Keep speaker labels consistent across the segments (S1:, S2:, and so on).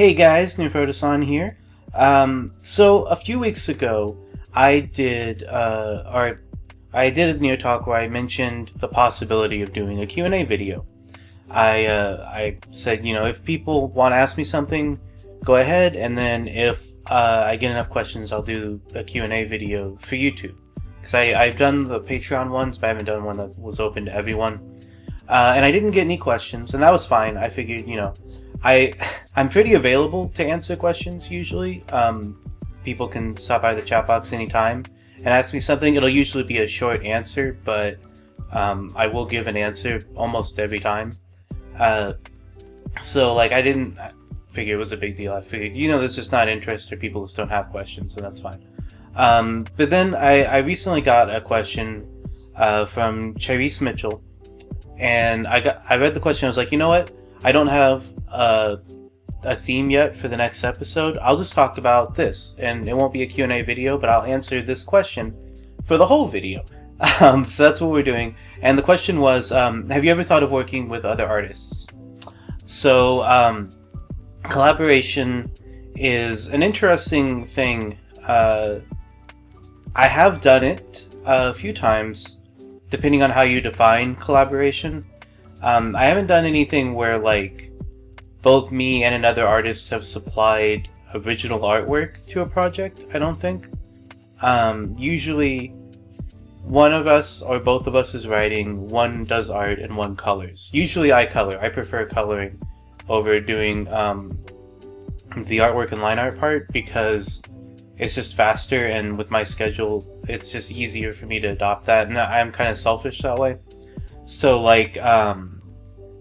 S1: Hey guys, Newfotosan here. So a few weeks ago, I did a Neo Talk where I mentioned the possibility of doing a Q&A video. I said, if people want to ask me something, go ahead, and then if I get enough questions, I'll do a Q&A video for YouTube. Because I've done the Patreon ones, but I haven't done one that was open to everyone. And I didn't get any questions, and that was fine. I figured, I'm pretty available to answer questions usually. People can stop by the chat box anytime and ask me something. It'll usually be a short answer, but I will give an answer almost every time. So I didn't figure it was a big deal. I figured, there's just not interest or people just don't have questions, so that's fine. But then I recently got a question from Charisse Mitchell, and I read the question. I was like, you know what? I don't have a theme yet for the next episode. I'll just talk about this, and it won't be a Q&A video, but I'll answer this question for the whole video. So that's what we're doing. And the question was, have you ever thought of working with other artists? So collaboration is an interesting thing. I have done it a few times, depending on how you define collaboration. I haven't done anything where both me and another artist have supplied original artwork to a project, I don't think. Usually one of us or both of us is writing, one does art, and one colors. Usually I color. I prefer coloring over doing the artwork and line art part because it's just faster, and with my schedule it's just easier for me to adopt that, and I'm kind of selfish that way. So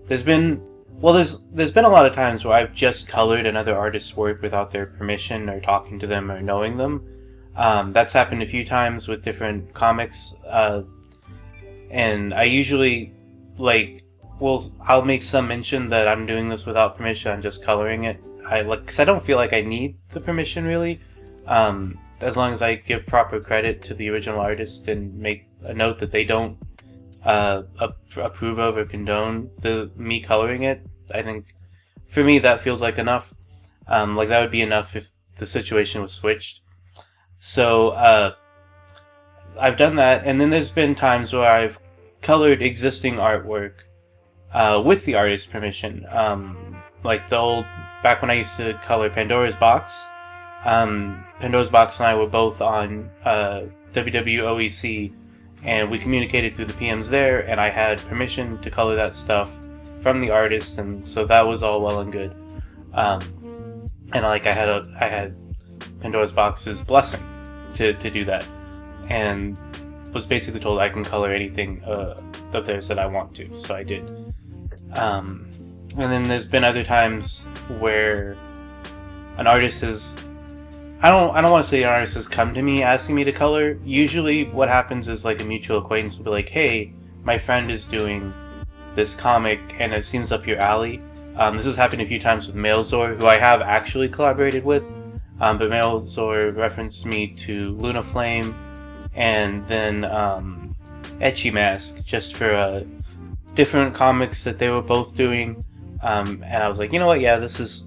S1: there's been a lot of times where I've just colored another artist's work without their permission or talking to them or knowing them. That's happened a few times with different comics, and I usually I'll make some mention that I'm doing this without permission. I'm just coloring it. Because I don't feel like I need the permission really. As long as I give proper credit to the original artist and make a note that they don't approve of or condone me coloring it, I think for me that feels like enough. That would be enough if the situation was switched. So I've done that, and then there's been times where I've colored existing artwork with the artist's permission. The old, back when I used to color Pandora's Box. Pandora's Box and I were both on WWOEC, and we communicated through the PMs there, and I had permission to color that stuff from the artist, and so that was all well and good. And I had Pandora's Box's blessing to do that, and was basically told I can color anything of theirs that I want to, so I did. And then there's been other times where an artist is, I don't want to say an artist has come to me asking me to color. Usually what happens is a mutual acquaintance will be like, hey, my friend is doing this comic and it seems up your alley. This has happened a few times with Mailzor, who I have actually collaborated with. But Mailzor referenced me to Luna Flame and then Etchy Mask, just for different comics that they were both doing. And I was like, you know what, yeah, this is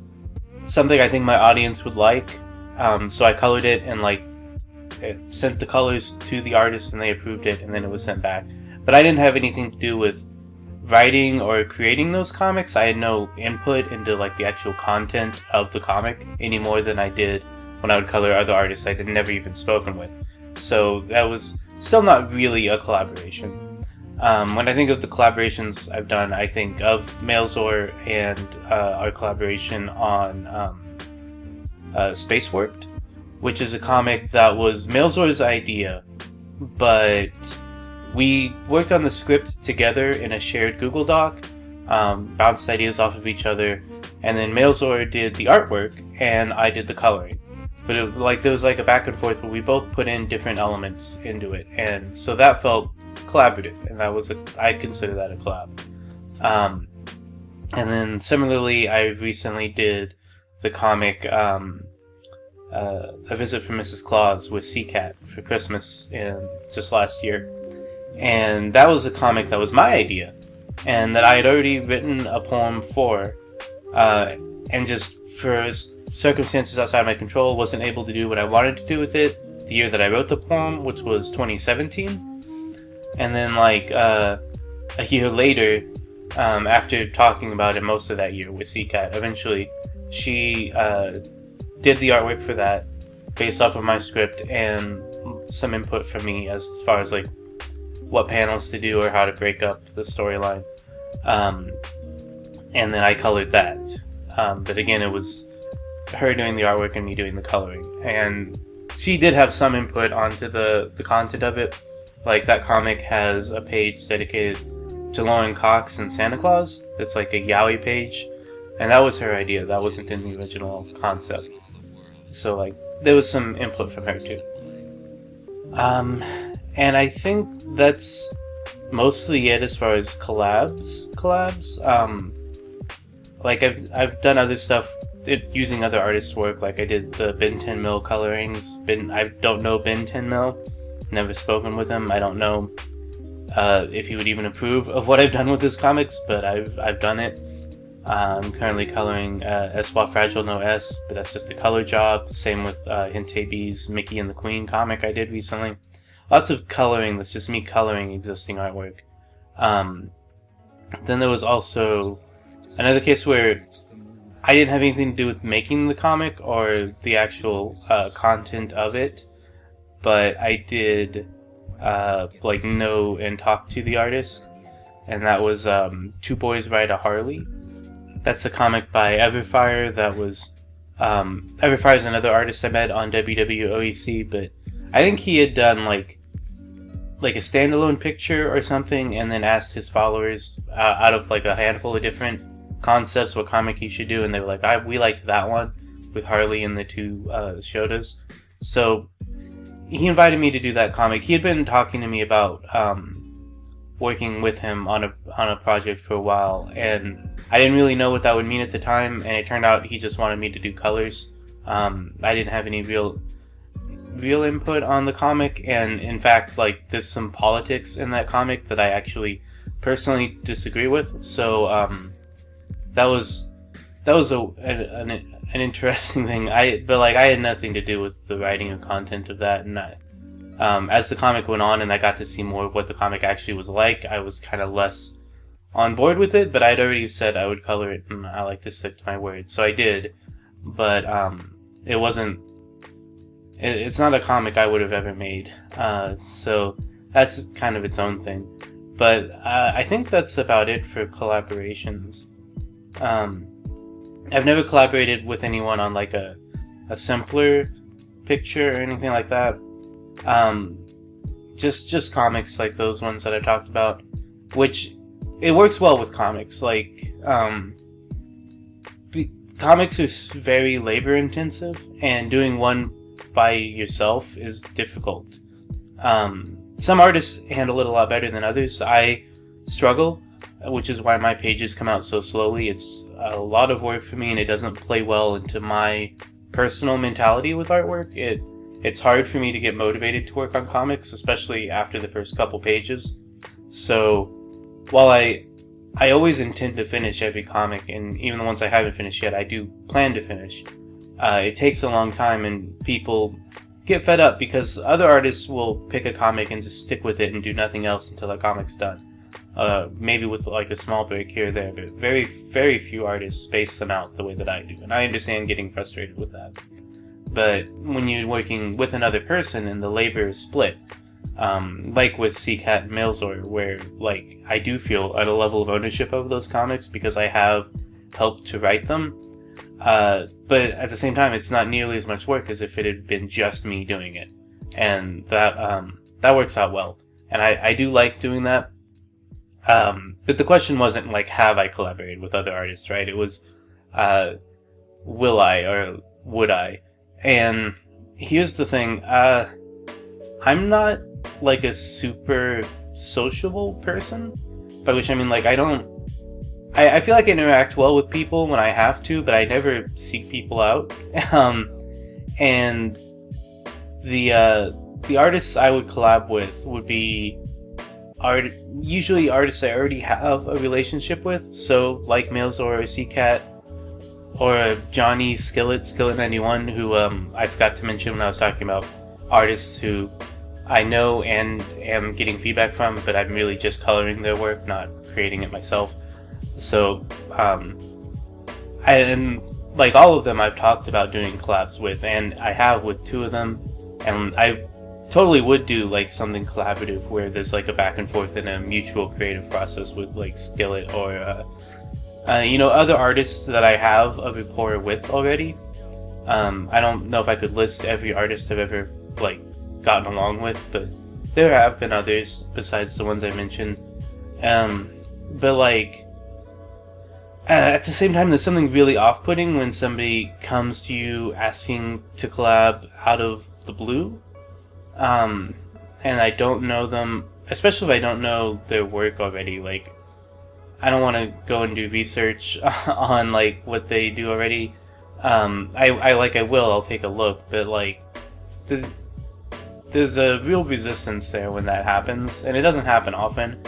S1: something I think my audience would like. So I colored it and it sent the colors to the artist and they approved it, and then it was sent back. But I didn't have anything to do with writing or creating those comics. I had no input into the actual content of the comic any more than I did when I would color other artists I'd never even spoken with. So that was still not really a collaboration. When I think of the collaborations I've done, I think of Mailzor and our collaboration on Space Warped, which is a comic that was Mailzor's idea, but we worked on the script together in a shared Google Doc, bounced ideas off of each other, and then Mailzor did the artwork and I did the coloring. But there was a back and forth where we both put in different elements into it, and so that felt collaborative, and I consider that a collab. And then similarly, I recently did the comic A Visit from Mrs. Claus with Seacat for Christmas just last year. And that was a comic that was my idea, and that I had already written a poem for. and just for circumstances outside my control, wasn't able to do what I wanted to do with it the year that I wrote the poem, which was 2017. And then like a year later, after talking about it most of that year with CCAT, eventually she did the artwork for that based off of my script and some input from me as far as like what panels to do or how to break up the storyline. And then I colored that. But again, it was her doing the artwork and me doing the coloring. And she did have some input onto the content of it. Like, that comic has a page dedicated to Lauren Cox and Santa Claus. It's like a yaoi page. And that was her idea. That wasn't in the original concept. So, like, there was some input from her, too. And I think that's mostly it as far as collabs. Like, I've done other stuff using other artists' work. Like, I did the Ben 10 Mil colorings. I don't know Ben 10 Mil. Never spoken with him. I don't know if he would even approve of what I've done with his comics, but I've done it. I'm currently coloring Espoir Fragile No S, but that's just a color job. Same with Hinte B's Mickey and the Queen comic I did recently. Lots of coloring. That's just me coloring existing artwork. Then there was also another case where I didn't have anything to do with making the comic or the actual content of it, but I did like know and talk to the artist, and that was Two Boys Ride a Harley. That's a comic by Everfire. That was Everfire is another artist I met on WWOEC, but I think he had done like a standalone picture or something, and then asked his followers out of like a handful of different concepts what comic he should do, and they were like, we liked that one with Harley and the two Shotas. So he invited me to do that comic. He had been talking to me about working with him on a project for a while, and I didn't really know what that would mean at the time, and it turned out he just wanted me to do colors. I didn't have any real input on the comic, and in fact, like, there's some politics in that comic that I actually personally disagree with. So that was an interesting thing. But I had nothing to do with the writing or content of that, and as the comic went on and I got to see more of what the comic actually was like, I was kind of less on board with it. But I'd already said I would color it, and I like to stick to my word, so I did. But it wasn't. It's not a comic I would have ever made, so that's kind of its own thing. But I think that's about it for collaborations. I've never collaborated with anyone on like a simpler picture or anything like that. Just comics like those ones that I talked about, which it works well with comics. Like comics are very labor intensive, and doing one by yourself is difficult. Some artists handle it a lot better than others. I struggle, which is why my pages come out so slowly. It's a lot of work for me, and it doesn't play well into my personal mentality with artwork. It's hard for me to get motivated to work on comics, especially after the first couple pages. So while I always intend to finish every comic, and even the ones I haven't finished yet, I do plan to finish. It takes a long time, and people get fed up because other artists will pick a comic and just stick with it and do nothing else until the comic's done. Maybe with like a small break here or there, but very, very few artists space them out the way that I do, and I understand getting frustrated with that. But when you're working with another person and the labor is split, like with CCAT and Mailzor, where like I do feel at a level of ownership of those comics because I have helped to write them, but at the same time, it's not nearly as much work as if it had been just me doing it, and that works out well, and I do like doing that. But the question wasn't like, have I collaborated with other artists, right? It was, will I or would I? And here's the thing, I'm not like a super sociable person, by which I mean like I feel like I interact well with people when I have to, but I never seek people out. And the artists I would collab with would be usually artists I already have a relationship with, so like Mailzor or CCAT, or Johnny Skillet91, who I forgot to mention when I was talking about artists who I know and am getting feedback from, but I'm really just coloring their work, not creating it myself. So, and like all of them I've talked about doing collabs with, and I have with 2 of them, and I totally would do like something collaborative where there's like a back and forth and a mutual creative process with like Skillet or other artists that I have a rapport with already. I don't know if I could list every artist I've ever like gotten along with, but there have been others besides the ones I mentioned. But like at the same time, there's something really off-putting when somebody comes to you asking to collab out of the blue, and I don't know them, especially if I don't know their work already. Like, I don't want to go and do research on like what they do already. I'll take a look, but like there's a real resistance there when that happens, and it doesn't happen often.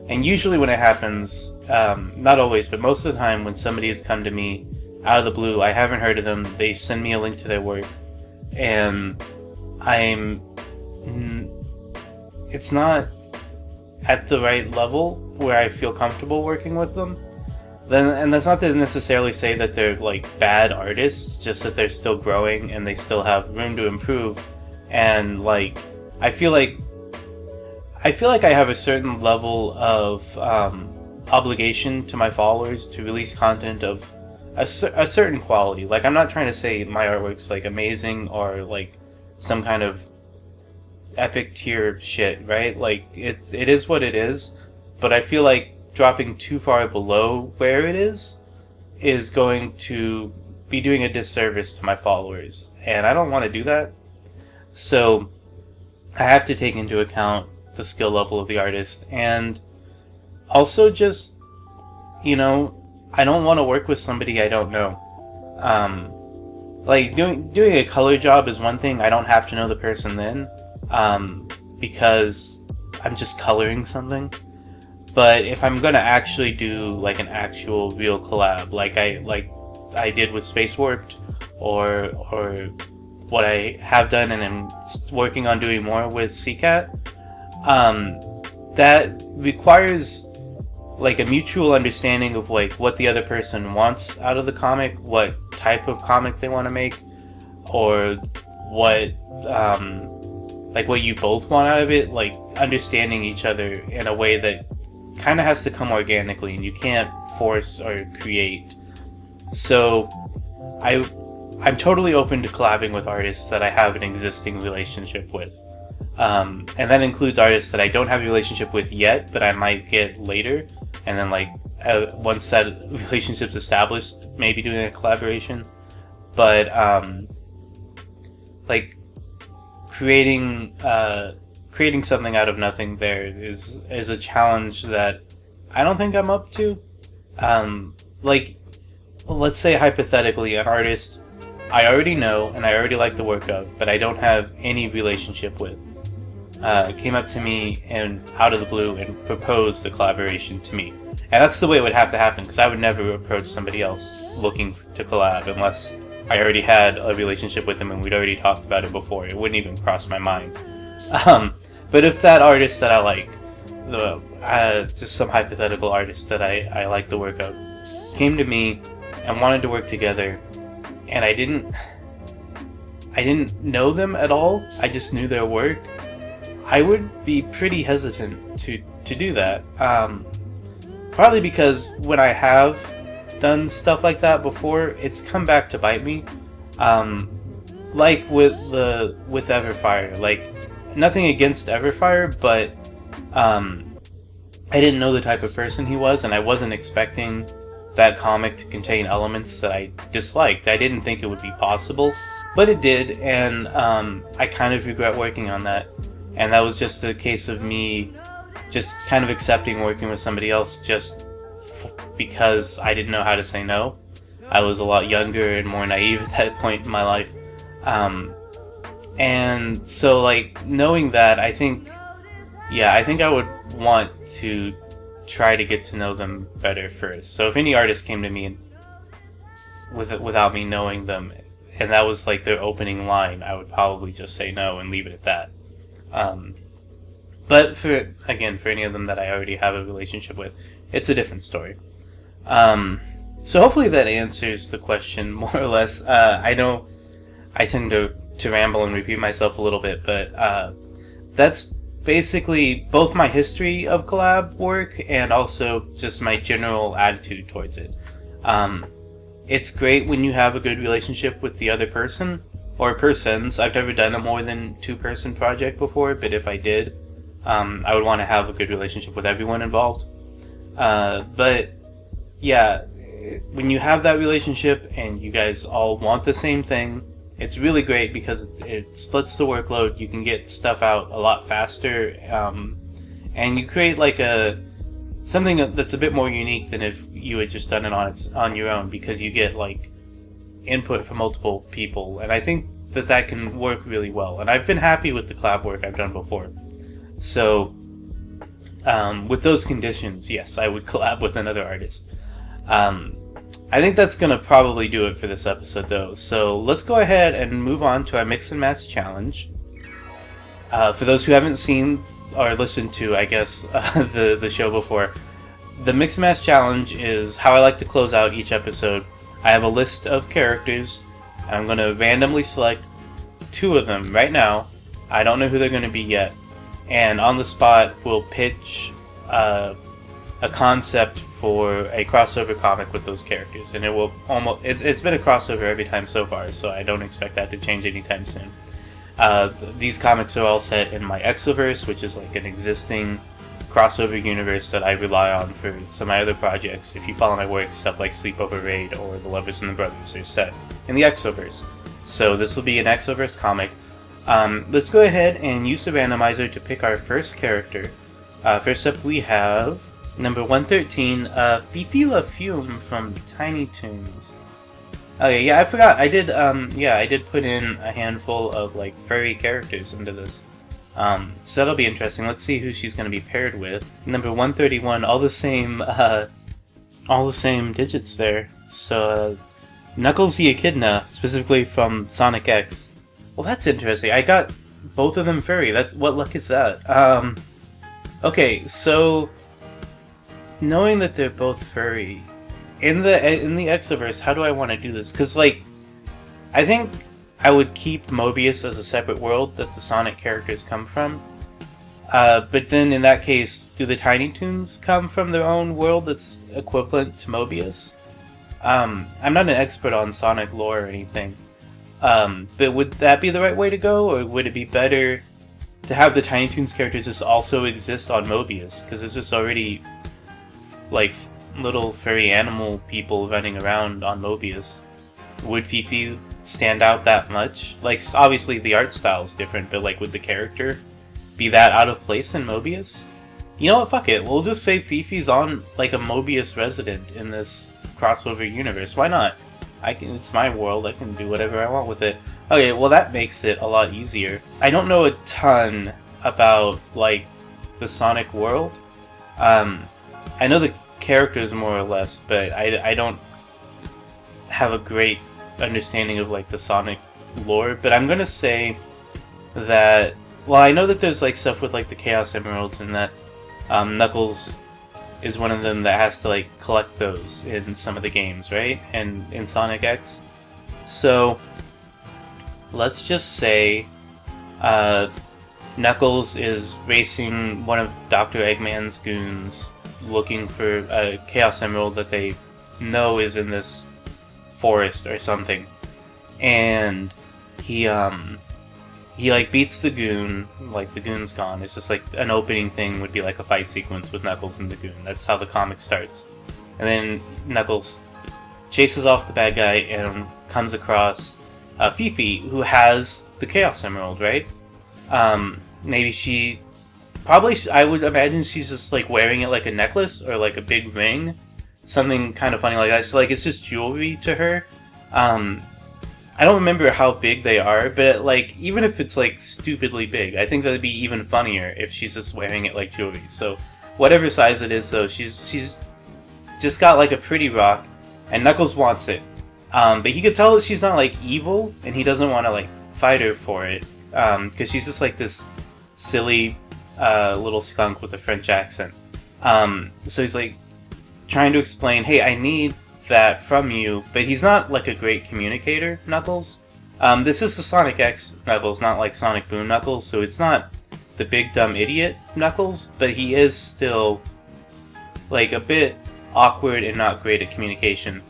S1: And usually when it happens, not always, but most of the time when somebody has come to me out of the blue, I haven't heard of them, they send me a link to their work, and it's not at the right level where I feel comfortable working with them. And that's not to necessarily say that they're like bad artists, just that they're still growing and they still have room to improve. And like I feel like I have a certain level of obligation to my followers to release content of a certain quality. Like, I'm not trying to say my artwork's like amazing or like some kind of epic tier shit, right? Like it is what it is, but I feel like dropping too far below where it is going to be doing a disservice to my followers, and I don't want to do that. So I have to take into account the skill level of the artist, and also just, I don't want to work with somebody I don't know. Like doing a color job is one thing. I don't have to know the person then, because I'm just coloring something. But if I'm gonna actually do like an actual real collab, like I did with Space Warped, or what I have done and am working on doing more with CCAT, that requires like a mutual understanding of like what the other person wants out of the comic, what type of comic they want to make, or what like what you both want out of it, like understanding each other in a way that kind of has to come organically and you can't force or create. So I'm totally open to collabing with artists that I have an existing relationship with. And that includes artists that I don't have a relationship with yet, but I might get later. And then like once that relationship's established, maybe doing a collaboration. But like creating something out of nothing there is a challenge that I don't think I'm up to. Like, let's say hypothetically an artist I already know and I already like the work of, but I don't have any relationship with, came up to me and out of the blue and proposed the collaboration to me. And that's the way it would have to happen, because I would never approach somebody else looking to collab unless I already had a relationship with them and we'd already talked about it before. It wouldn't even cross my mind. But if that artist that I like, just some hypothetical artist that I like the work of, came to me and wanted to work together, and I didn't know them at all, I just knew their work, I would be pretty hesitant to do that. Partly because when I have done stuff like that before, it's come back to bite me. Like with Everfire, like nothing against Everfire, but I didn't know the type of person he was, and I wasn't expecting that comic to contain elements that I disliked. I didn't think it would be possible, but it did, and I kind of regret working on that. And that was just a case of me just kind of accepting working with somebody else just because I didn't know how to say no. I was a lot younger and more naive at that point in my life. And so, like, knowing that, I think I would want to try to get to know them better first. So if any artist came to me without me knowing them, and that was like their opening line, I would probably just say no and leave it at that. But for any of them that I already have a relationship with, it's a different story. So hopefully that answers the question more or less. I know I tend to ramble and repeat myself a little bit, but that's basically both my history of collab work and also just my general attitude towards it. It's great when you have a good relationship with the other person, or persons. I've never done a more than 2-person project before, but if I did, I would want to have a good relationship with everyone involved. But yeah, when you have that relationship and you guys all want the same thing, it's really great because it splits the workload. You can get stuff out a lot faster, and you create like something that's a bit more unique than if you had just done it on your own, because you get like input from multiple people, and I think that can work really well. And I've been happy with the collab work I've done before. So with those conditions, yes, I would collab with another artist. I think that's going to probably do it for this episode, though. So let's go ahead and move on to our Mix and Match Challenge. For those who haven't seen or listened to, I guess, the show before, the Mix and Match Challenge is how I like to close out each episode. I have a list of characters, and I'm going to randomly select 2 of them right now. I don't know who they're going to be yet. And on the spot, we'll pitch a concept for a crossover comic with those characters, and it will it's been a crossover every time so far, so I don't expect that to change anytime soon. These comics are all set in my Exoverse, which is like an existing crossover universe that I rely on for some of my other projects. If you follow my work, stuff like Sleepover Raid or The Lovers and the Brothers are set in the Exoverse. So this will be an Exoverse comic. Let's go ahead and use the randomizer to pick our first character. First up we have number 113, Fifi La Fume from Tiny Toons. Okay, yeah, I forgot. I did put in a handful of like furry characters into this. So that'll be interesting. Let's see who she's going to be paired with. Number 131, all the same digits there. So Knuckles the Echidna, specifically from Sonic X. Well, that's interesting. I got both of them furry. What luck is that? Okay, so knowing that they're both furry in the Exoverse, how do I want to do this? Because like, I think I would keep Mobius as a separate world that the Sonic characters come from. But then in that case, do the Tiny Toons come from their own world that's equivalent to Mobius? I'm not an expert on Sonic lore or anything. But would that be the right way to go, or would it be better to have the Tiny Toons characters just also exist on Mobius? Because there's just already like little furry animal people running around on Mobius. Would Fifi stand out that much? Like, obviously the art style is different, but like, would the character be that out of place in Mobius? You know what, fuck it, we'll just say Fifi's on like a Mobius resident in this crossover universe. Why not? It's my world, I can do whatever I want with it. Okay, well that makes it a lot easier. I don't know a ton about like the Sonic world. I know the characters more or less, but I don't have a great understanding of like the Sonic lore. But I'm gonna say that, well, I know that there's like stuff with like the Chaos Emeralds, and that Knuckles is one of them that has to like collect those in some of the games, right? And in Sonic X. So let's just say Knuckles is racing one of Dr. Eggman's goons, looking for a Chaos Emerald that they know is in this forest or something, and he like beats the goon. Like, the goon's gone. It's just like an opening thing would be like a fight sequence with Knuckles and the goon. That's how the comic starts. And then Knuckles chases off the bad guy and comes across Fifi, who has the Chaos Emerald, right? I would imagine she's just like wearing it like a necklace or like a big ring, something kind of funny like that. So like, it's just jewelry to her. I don't remember how big they are, but like, even if it's like stupidly big, I think that'd be even funnier if she's just wearing it like jewelry. So whatever size it is, though, she's just got like a pretty rock, and Knuckles wants it. But he could tell that she's not like evil, and he doesn't want to like fight her for it, because she's just like this silly little skunk with a French accent. So he's like trying to explain, hey, I need that from you, but he's not like a great communicator, Knuckles. This is the Sonic X Knuckles, not like Sonic Boom Knuckles, so it's not the big dumb idiot Knuckles, but he is still like a bit awkward and not great at communication.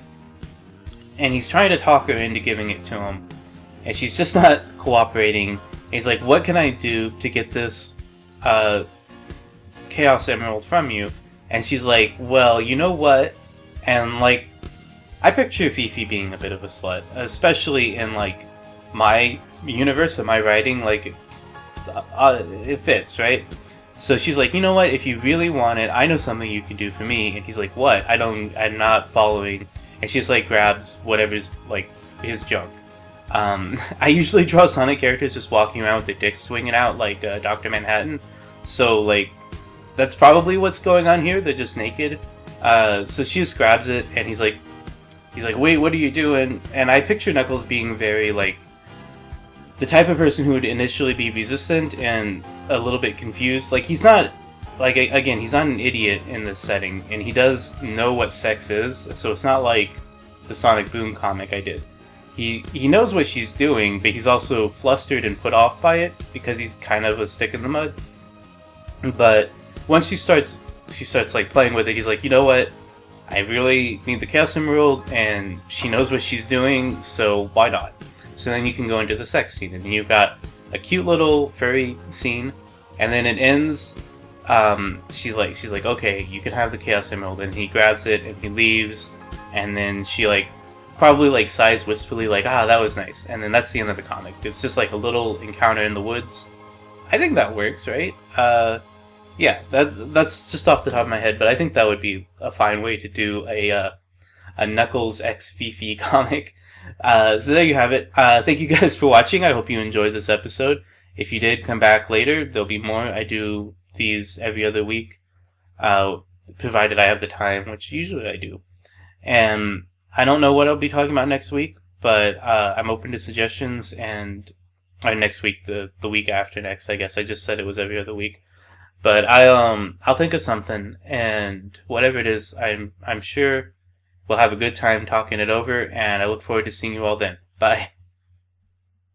S1: And he's trying to talk her into giving it to him, and she's just not cooperating. He's like, what can I do to get this Chaos Emerald from you? And she's like, well, you know what? And like, I picture Fifi being a bit of a slut, especially in like my universe and my writing. Like, it fits, right? So she's like, you know what? If you really want it, I know something you can do for me. And he's like, what? I'm not following. And she just like grabs whatever's like his junk. I usually draw Sonic characters just walking around with their dicks swinging out like Dr. Manhattan. So like, that's probably what's going on here. They're just naked. So she just grabs it, and he's like, wait, what are you doing? And I picture Knuckles being very like the type of person who would initially be resistant and a little bit confused. Like, he's not, like, again, he's not an idiot in this setting, and he does know what sex is, so it's not like the Sonic Boom comic I did. He knows what she's doing, but he's also flustered and put off by it because he's kind of a stick in the mud. But once she starts like playing with it, he's like, you know what? I really need the Chaos Emerald, and she knows what she's doing, so why not? So then you can go into the sex scene, and you've got a cute little furry scene, and then it ends. She's like, okay, you can have the Chaos Emerald, and he grabs it and he leaves, and then she like probably like sighs wistfully, like, that was nice, and then that's the end of the comic. It's just like a little encounter in the woods. I think that works, right? Yeah, that's just off the top of my head, but I think that would be a fine way to do a Knuckles x Fifi comic. So there you have it. Thank you guys for watching. I hope you enjoyed this episode. If you did, come back later. There'll be more. I do these every other week, provided I have the time, which usually I do. And I don't know what I'll be talking about next week, but I'm open to suggestions. And next week, the week after next, I guess. I just said it was every other week. But I'll think of something, and whatever it is, I'm sure we'll have a good time talking it over, and I look forward to seeing you all then. Bye.